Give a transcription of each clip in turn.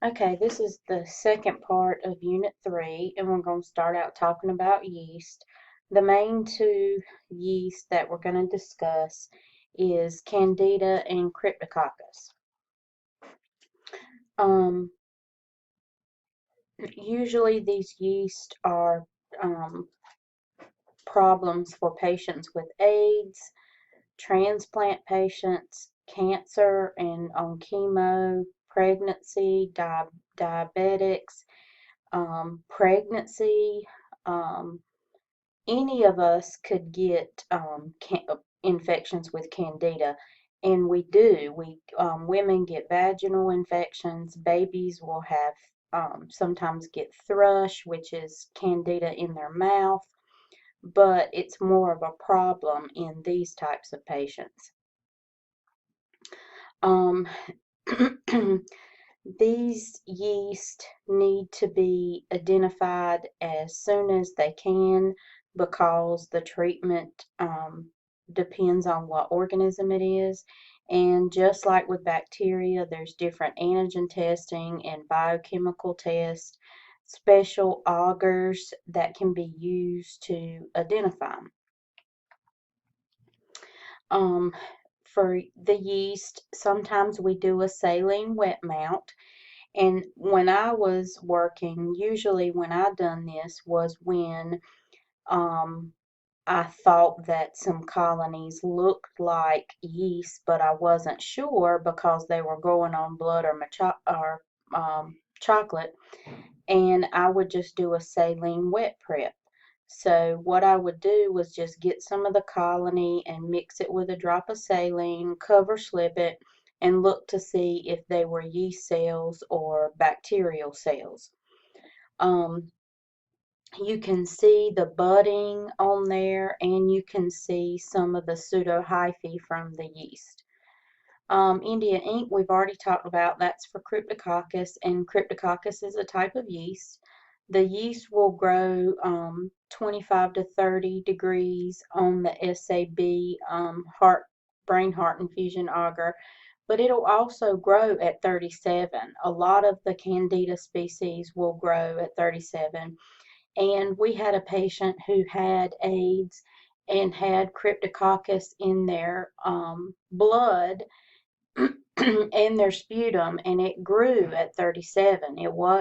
Okay, this is the second part of Unit 3, and we're going to start out talking about yeast. The main two yeast that we're going to discuss is Candida and Cryptococcus. Um, Usually these yeast are problems for patients with AIDS, transplant patients, cancer and on chemo, pregnancy, diabetics, pregnancy. Um, any of us could get infections with candida, and we do. Women get vaginal infections. Babies will have sometimes get thrush, which is candida in their mouth, but it's more of a problem in these types of patients. Um, These yeast need to be identified as soon as they can because the treatment depends on what organism it is. And just like with bacteria, there's different antigen testing and biochemical tests, special augers that can be used to identify them. Um, for the yeast, sometimes we do a saline wet mount. And when I was working, usually when I done this was when um, I thought that some colonies looked like yeast, but I wasn't sure because they were growing on blood or chocolate. And I would just do a saline wet prep. So what I would do was just get some of the colony and mix it with a drop of saline, cover slip it, and look to see if they were yeast cells or bacterial cells. Um, you can see the budding on there, and you can see some of the pseudohyphae from the yeast. India ink, we've already talked about, that's for Cryptococcus, and Cryptococcus is a type of yeast. The yeast will grow 25 to 30 degrees on the SAB brain heart infusion agar, but it'll also grow at 37. A lot of the Candida species will grow at 37. And we had a patient who had AIDS and had Cryptococcus in their blood and their sputum, and it grew at 37.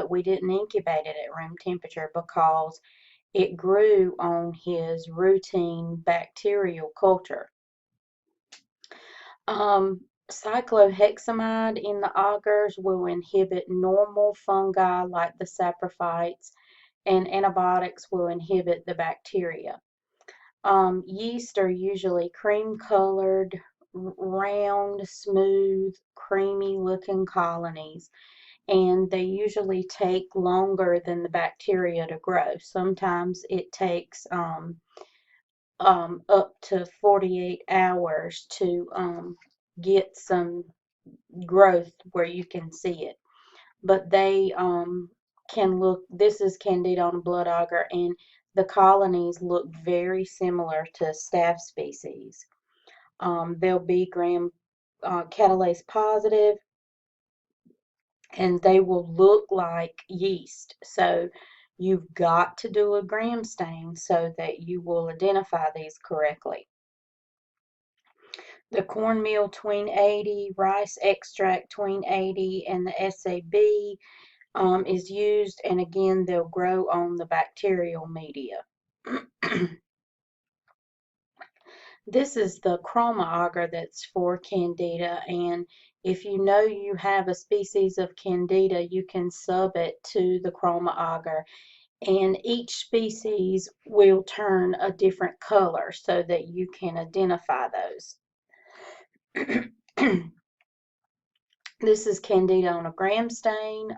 We didn't incubate it at room temperature because it grew on his routine bacterial culture. Cyclohexamide in the augers will inhibit normal fungi like the saprophytes, and antibiotics will inhibit the bacteria. Yeast are usually cream colored, round, smooth, creamy looking colonies, and they usually take longer than the bacteria to grow. Sometimes it takes up to 48 hours to get some growth where you can see it. But they can look, this is Candida on a blood agar, and the colonies look very similar to staph species. They'll be gram catalase positive, and they will look like yeast. So you've got to do a gram stain so that you will identify these correctly. The cornmeal tween 80, rice extract tween 80, and the SAB is used, and again, they'll grow on the bacterial media. This is the chroma agar that's for Candida, and if you know you have a species of Candida, you can sub it to the chroma agar, and each species will turn a different color so that you can identify those. This is Candida on a gram stain.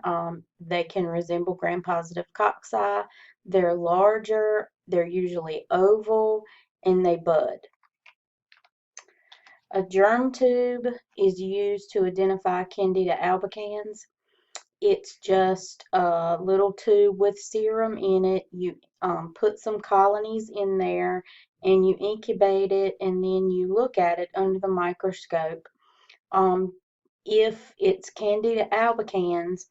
They can resemble gram-positive cocci. They're larger, they're usually oval, and they bud. A germ tube is used to identify Candida albicans. It's just a little tube with serum in it. You put some colonies in there, and you incubate it, and then you look at it under the microscope. If it's Candida albicans,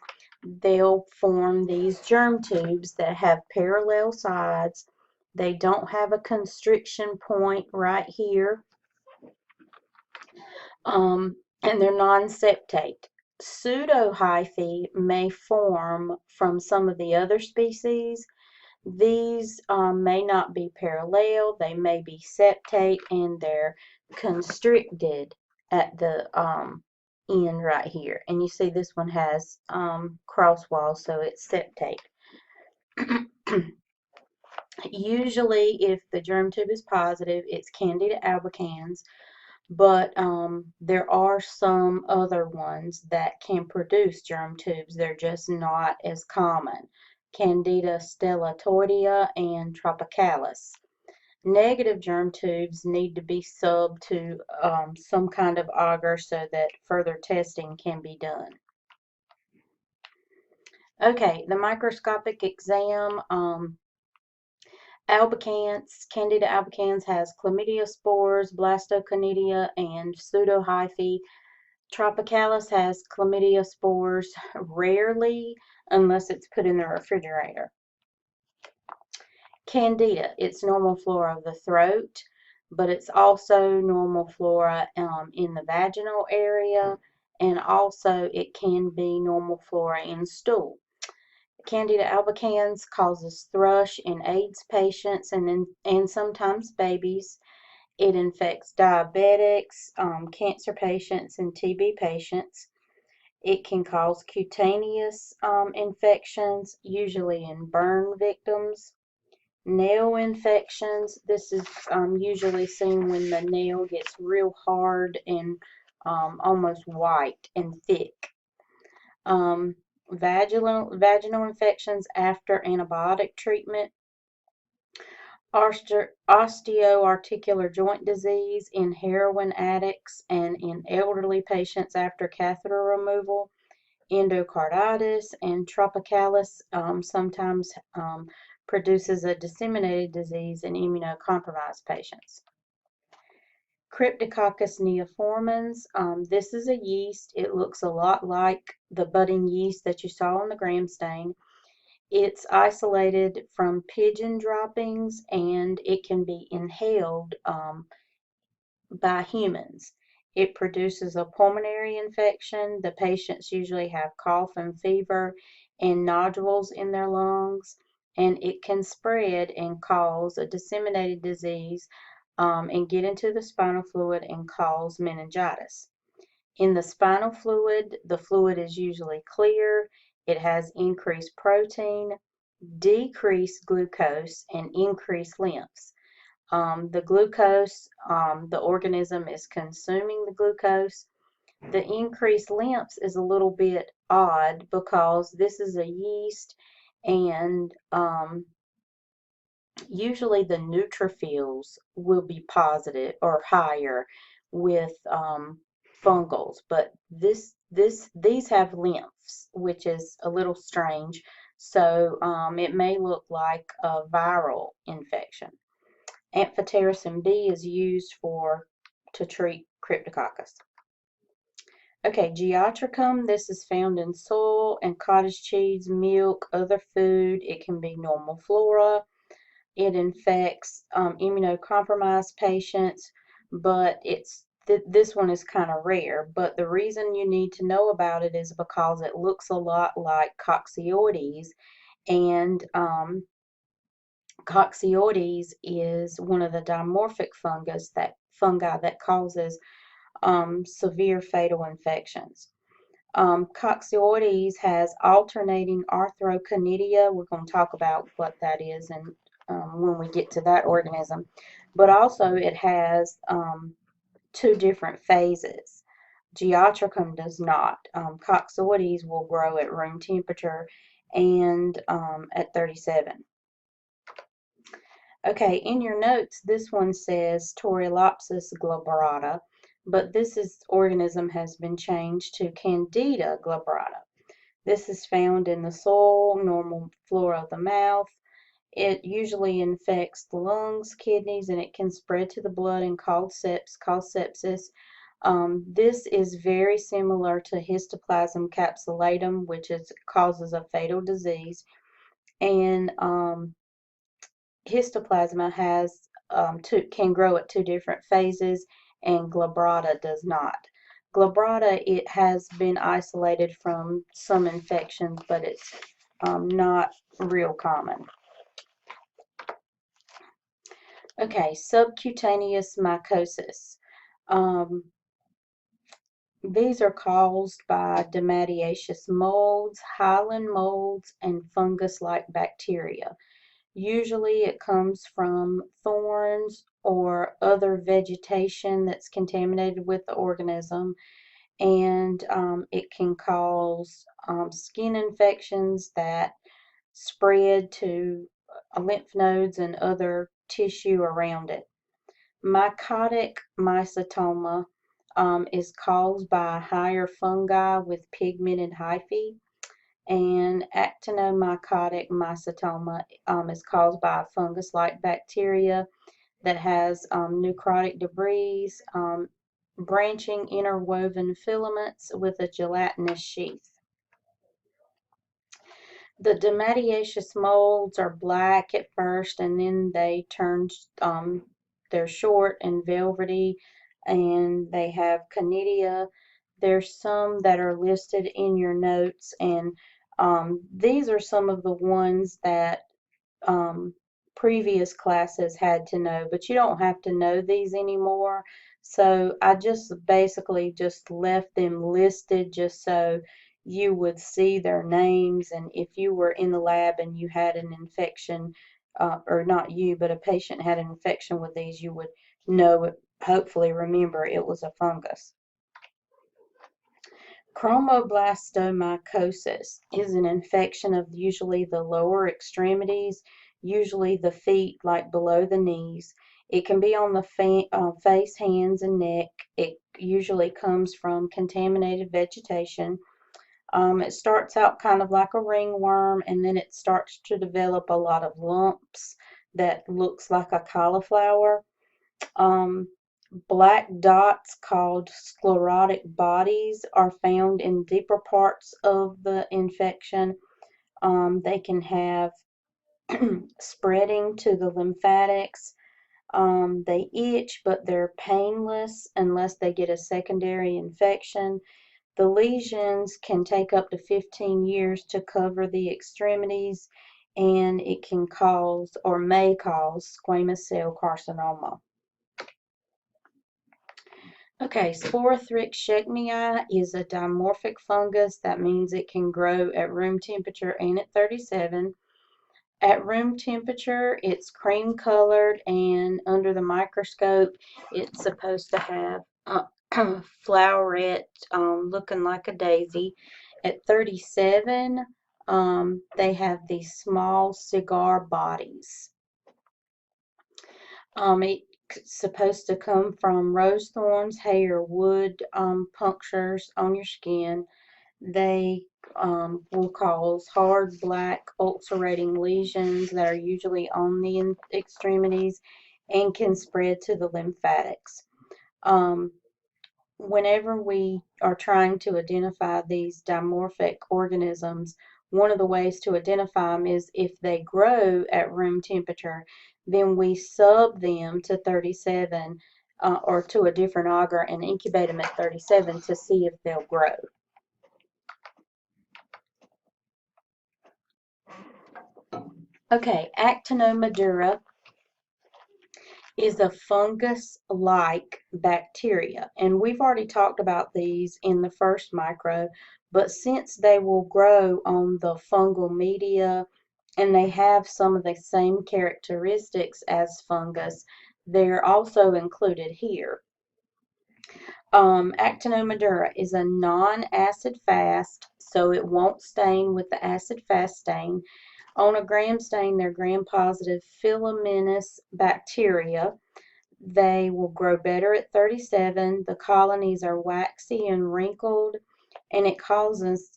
they'll form these germ tubes that have parallel sides. They don't have a constriction point right here, and they're non-septate. Pseudohyphae may form from some of the other species. These may not be parallel, they may be septate, and they're constricted at the end right here. And you see this one has cross walls, so it's septate. Usually, if the germ tube is positive, it's Candida albicans, but there are some other ones that can produce germ tubes. They're just not as common. Candida stellatoidea and tropicalis. Negative germ tubes need to be subbed to some kind of agar so that further testing can be done. Okay, the microscopic exam. Candida albicans has chlamydia spores, blastoconidia, and pseudohyphae. Tropicalis has chlamydia spores, rarely, unless it's put in the refrigerator. Candida, it's normal flora of the throat, but it's also normal flora in the vaginal area, and also it can be normal flora in stool. Candida albicans causes thrush in AIDS patients and sometimes babies. It infects diabetics, cancer patients, and TB patients. It can cause cutaneous infections, usually in burn victims. Nail infections, this is usually seen when the nail gets real hard and almost white and thick. Vaginal infections after antibiotic treatment. Osteoarticular joint disease in heroin addicts and in elderly patients after catheter removal. Endocarditis and tropicalis sometimes produces a disseminated disease in immunocompromised patients. Cryptococcus neoformans, this is a yeast. It looks a lot like the budding yeast that you saw on the gram stain. It's isolated from pigeon droppings and it can be inhaled by humans. It produces a pulmonary infection. The patients usually have cough and fever and nodules in their lungs, and it can spread and cause a disseminated disease and get into the spinal fluid and cause meningitis. In the spinal fluid, the fluid is usually clear. It has increased protein, decreased glucose, and increased lymphs. The glucose, the organism is consuming the glucose. The increased lymphs is a little bit odd because this is a yeast and usually the neutrophils will be positive or higher with fungals, but these have lymphs, which is a little strange. So it may look like a viral infection. Amphotericin B is used to treat Cryptococcus. Okay, Geotrichum, this is found in soil and cottage cheese, milk, other food. It can be normal flora. It infects immunocompromised patients, but this one is kind of rare. But the reason you need to know about it is because it looks a lot like Coccidioides, and Coccidioides is one of the dimorphic fungi that causes severe fatal infections. Coccidioides has alternating arthroconidia. We're going to talk about what that is and when we get to that organism. But also it has two different phases. Geotrichum does not. Coccidioides will grow at room temperature and at 37. Okay, in your notes, this one says Torreolopsis glabrata, but this organism has been changed to Candida glabrata. This is found in the soil, normal flora of the mouth. It usually infects the lungs, kidneys, and it can spread to the blood and cause sepsis. This is very similar to Histoplasma capsulatum, which causes a fatal disease, and Histoplasma can grow at two different phases, and Glabrata does not. Glabrata, it has been isolated from some infections, but it's not real common. Okay, subcutaneous mycosis. Um, these are caused by Dematiaceous molds, hyaline molds, and fungus-like bacteria. Usually it comes from thorns or other vegetation that's contaminated with the organism, and it can cause skin infections that spread to lymph nodes and other tissue around it. Mycotic mycetoma is caused by higher fungi with pigmented hyphae, and actinomycotic mycetoma is caused by a fungus-like bacteria that has necrotic debris, branching interwoven filaments with a gelatinous sheath. The dematiaceous molds are black at first, and then they turn, they're short and velvety, and they have conidia. There's some that are listed in your notes, and these are some of the ones that um, previous classes had to know, but you don't have to know these anymore. So I just basically just left them listed just so you would see their names, and if you were in the lab and you had an infection, or not you, but a patient had an infection with these, you would know it, hopefully remember it was a fungus. Chromoblastomycosis is an infection of usually the lower extremities, usually the feet, like below the knees. It can be on the face, hands, and neck. It usually comes from contaminated vegetation. It starts out kind of like a ringworm, and then it starts to develop a lot of lumps that looks like a cauliflower. Um, Black dots called sclerotic bodies are found in deeper parts of the infection. They can have spreading to the lymphatics. They itch, but they're painless unless they get a secondary infection. The lesions can take up to 15 years to cover the extremities, and it can cause or may cause squamous cell carcinoma. Okay, Sporothrix is a dimorphic fungus. That means it can grow at room temperature and at 37. At room temperature, it's cream colored, and under the microscope, it's supposed to have a floweret looking like a daisy. At 37, they have these small cigar bodies. It's supposed to come from rose thorns, hay, or wood punctures on your skin. They will cause hard black ulcerating lesions that are usually on the extremities and can spread to the lymphatics. Um, Whenever we are trying to identify these dimorphic organisms, one of the ways to identify them is if they grow at room temperature, then we sub them to 37 or to a different agar and incubate them at 37 to see if they'll grow. Okay, Actinomydura is a fungus-like bacteria, and we've already talked about these in the first micro, but since they will grow on the fungal media and they have some of the same characteristics as fungus, they're also included here. Actinomydura is a non-acid fast, so it won't stain with the acid fast stain. On a gram stain, they're gram-positive filamentous bacteria. They will grow better at 37. The colonies are waxy and wrinkled, and it causes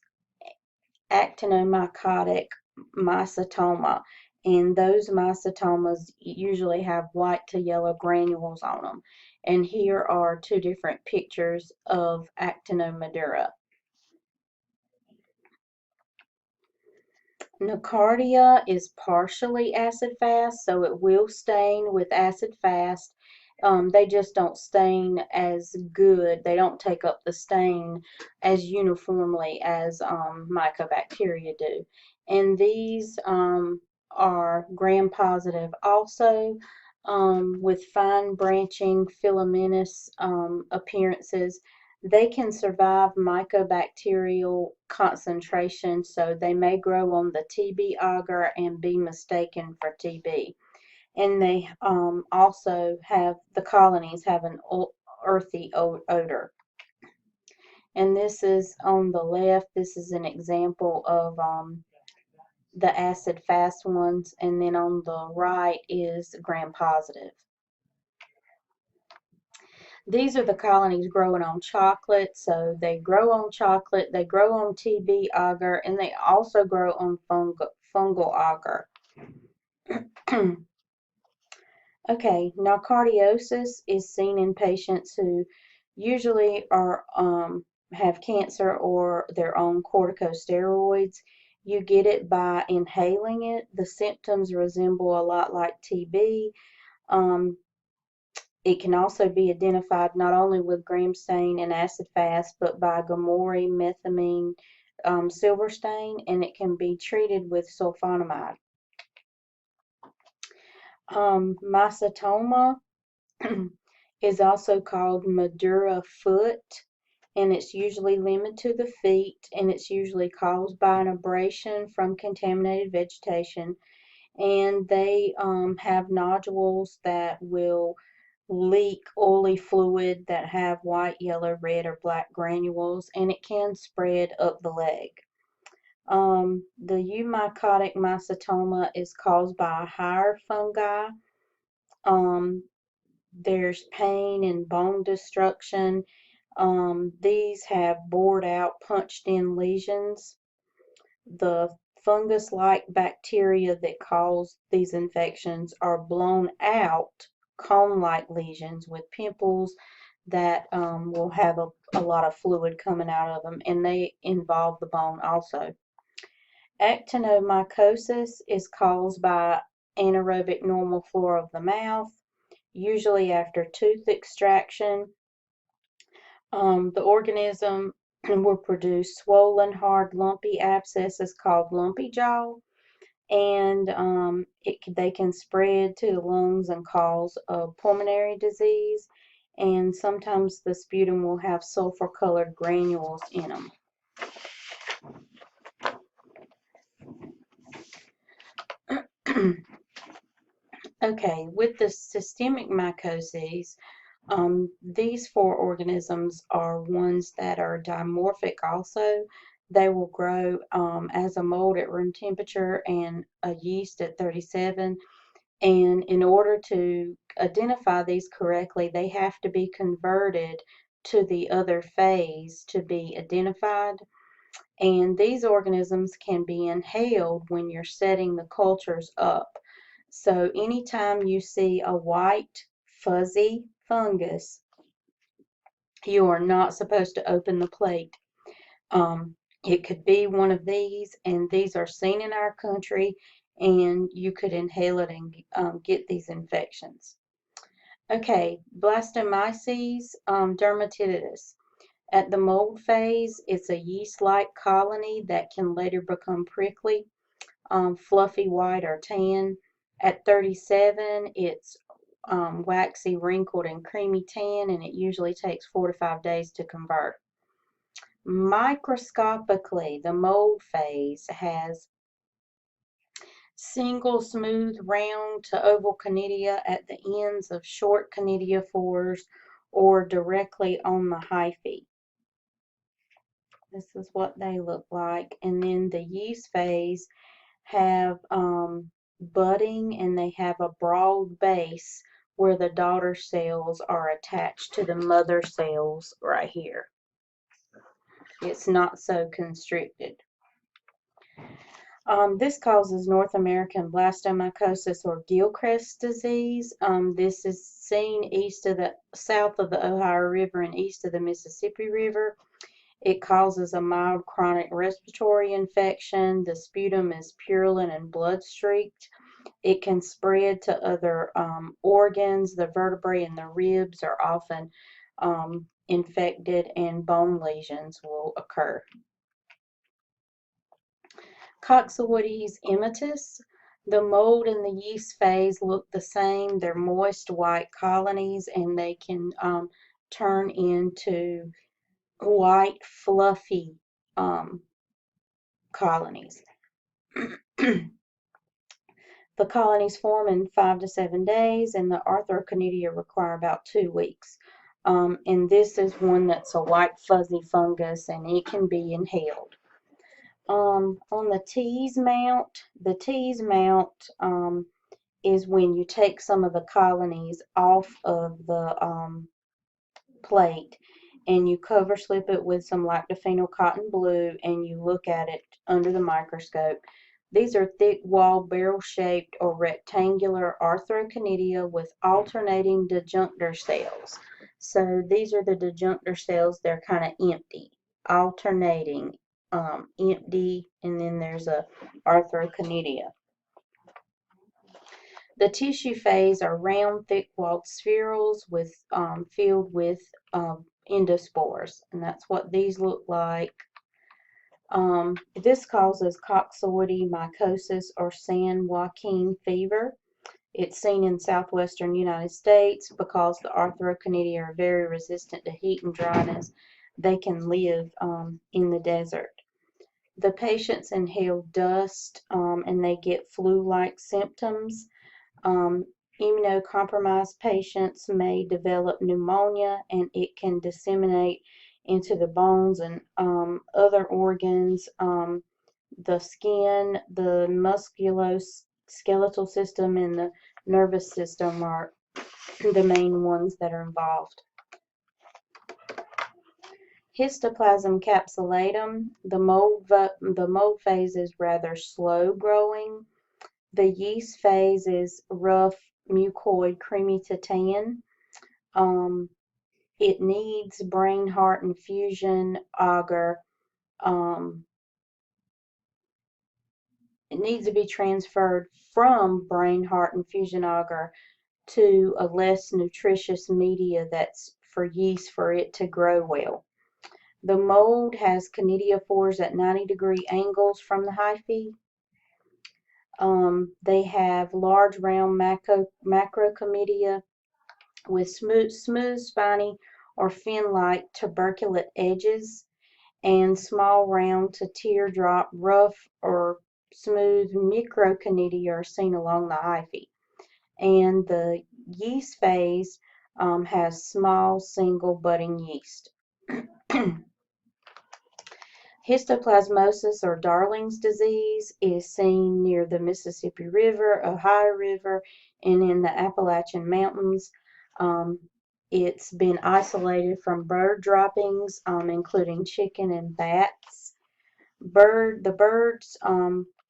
actinomycotic mycetoma. and those mycotomas usually have white to yellow granules on them. And here are two different pictures of Actinomadura. Nocardia is partially acid-fast, so it will stain with acid-fast. They just don't stain as good. They don't take up the stain as uniformly as mycobacteria do. And these are gram-positive also, with fine branching filamentous appearances. They can survive mycobacterial concentration, so they may grow on the TB agar and be mistaken for TB. And they also have, the colonies have an earthy odor. And this is on the left, this is an example of the acid-fast ones, and then on the right is gram-positive. These are the colonies growing on chocolate, so they grow on chocolate, they grow on TB agar, and they also grow on fungal agar. Okay, nocardiosis is seen in patients who usually are have cancer or they're on corticosteroids. You get it by inhaling it. The symptoms resemble a lot like TB. It can also be identified not only with gram stain and acid fast, but by Gamori methamine silver stain, and it can be treated with sulfonamide. Mycetoma is also called Madura foot, and it's usually limited to the feet, and it's usually caused by an abrasion from contaminated vegetation, and they have nodules that will leak oily fluid that have white, yellow, red, or black granules, and it can spread up the leg. The eumycotic mycetoma is caused by a higher fungi. There's pain and bone destruction. These have bored out, punched in lesions. The fungus-like bacteria that cause these infections are blown out cone-like lesions with pimples that will have a lot of fluid coming out of them, and they involve the bone also. Actinomycosis is caused by anaerobic normal flora of the mouth, usually after tooth extraction. The organism will produce swollen, hard, lumpy abscesses called lumpy jaw, and they can spread to the lungs and cause a pulmonary disease, and sometimes the sputum will have sulfur-colored granules in them. Okay, with the systemic mycoses, these four organisms are ones that are dimorphic also. They will grow as a mold at room temperature and a yeast at 37. And in order to identify these correctly, they have to be converted to the other phase to be identified. And these organisms can be inhaled when you're setting the cultures up. So anytime you see a white fuzzy fungus, you are not supposed to open the plate. It could be one of these, and these are seen in our country, and you could inhale it and get these infections. Okay, blastomyces dermatitis. At the mold phase, it's a yeast-like colony that can later become prickly, fluffy white or tan. At 37, it's waxy, wrinkled, and creamy tan, and it usually takes 4 to 5 days to convert. Microscopically, the mold phase has single, smooth, round to oval conidia at the ends of short conidiophores or directly on the hyphae. This is what they look like. And then the yeast phase have budding, and they have a broad base where the daughter cells are attached to the mother cells right here. It's not so constricted. This causes North American blastomycosis or Gilchrist disease. This is seen south of the Ohio River and east of the Mississippi River. It causes a mild chronic respiratory infection. The sputum is purulent and blood-streaked. It can spread to other organs. The vertebrae and the ribs are often infected, and bone lesions will occur. Coxsackie immitis. The mold and the yeast phase look the same. They're moist white colonies, and they can turn into white fluffy colonies. The colonies form in 5 to 7 days, and the arthrochonidia require about 2 weeks. And this is one that's a white fuzzy fungus, and it can be inhaled. On the tease mount, is when you take some of the colonies off of the plate and you cover slip it with some lactophenol cotton blue and you look at it under the microscope. These are thick-walled, barrel-shaped or rectangular arthrochonidia with alternating disjunctor cells. So these are the disjunctor cells. They're kind of empty, alternating, empty, and then there's a arthrochonidia. The tissue phase are round, thick-walled spherules filled with endospores, and that's what these look like. This causes Coxsackie mycosis or San Joaquin fever. It's seen in southwestern United States because the arthrochonidia are very resistant to heat and dryness. They can live in the desert. The patients inhale dust and they get flu-like symptoms. Immunocompromised patients may develop pneumonia, and it can disseminate into the bones and other organs. The skin, the musculoskeletal system, and the nervous system are the main ones that are involved. Histoplasma capsulatum. The mold phase is rather slow growing. The yeast phase is rough, mucoid, creamy to tan. It needs brain heart infusion agar. It needs to be transferred from brain heart infusion agar to a less nutritious media that's for yeast for it to grow well. The mold has conidiophores at 90-degree angles from the hyphae. They have large round macrochlamydia with smooth, spiny, or fin-like tuberculate edges, and small round to teardrop, rough or smooth microchonidia are seen along the hyphae. And the yeast phase has small single budding yeast. Histoplasmosis or Darling's disease is seen near the Mississippi River, Ohio River, and in the Appalachian Mountains. It's been isolated from bird droppings, including chicken and bats. The birds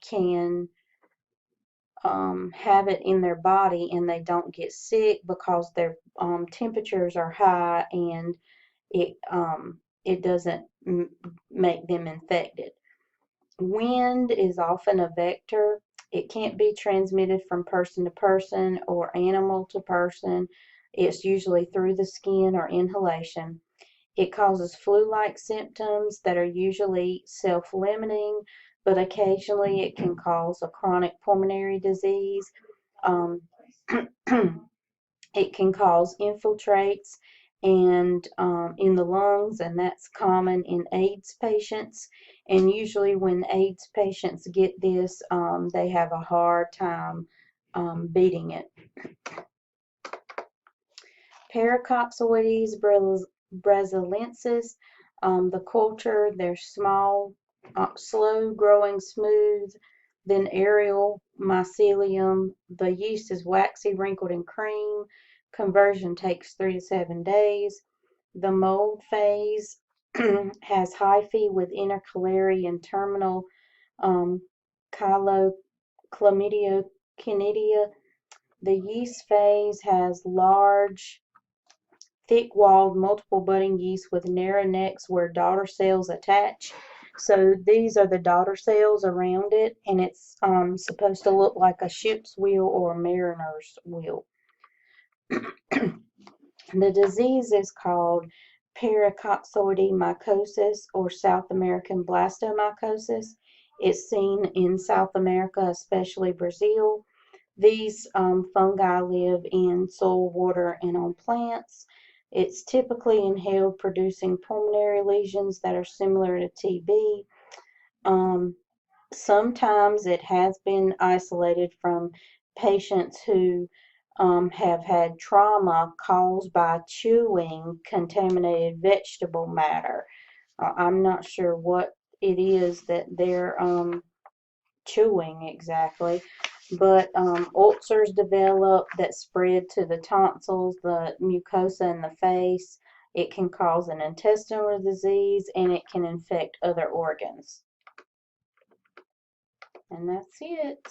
can have it in their body and they don't get sick because their temperatures are high, and it doesn't make them infected. Wind is often a vector. It can't be transmitted from person to person or animal to person. It's usually through the skin or inhalation. It causes flu-like symptoms that are usually self-limiting, but occasionally it can cause a chronic pulmonary disease. It can cause infiltrates and in the lungs, and that's common in AIDS patients. And usually when AIDS patients get this, they have a hard time beating it. Paracoxoides brasiliensis. The culture, they're small, slow growing, smooth, then aerial mycelium. The yeast is waxy, wrinkled, and cream. Conversion takes 3 to 7 days. The mold phase has hyphae with intercalary and terminal Chlamydia candida. The yeast phase has large, thick-walled, multiple budding yeast with narrow necks where daughter cells attach. So these are the daughter cells around it, and it's supposed to look like a ship's wheel or a mariner's wheel. The disease is called paracoccoid mycosis or South American blastomycosis. It's seen in South America, especially Brazil. These fungi live in soil, water, and on plants. It's typically inhaled, producing pulmonary lesions that are similar to TB. Sometimes it has been isolated from patients who have had trauma caused by chewing contaminated vegetable matter. I'm not sure what it is that they're chewing exactly, but ulcers develop that spread to the tonsils, the mucosa in the face. It can cause an intestinal disease and it can infect other organs. And that's it.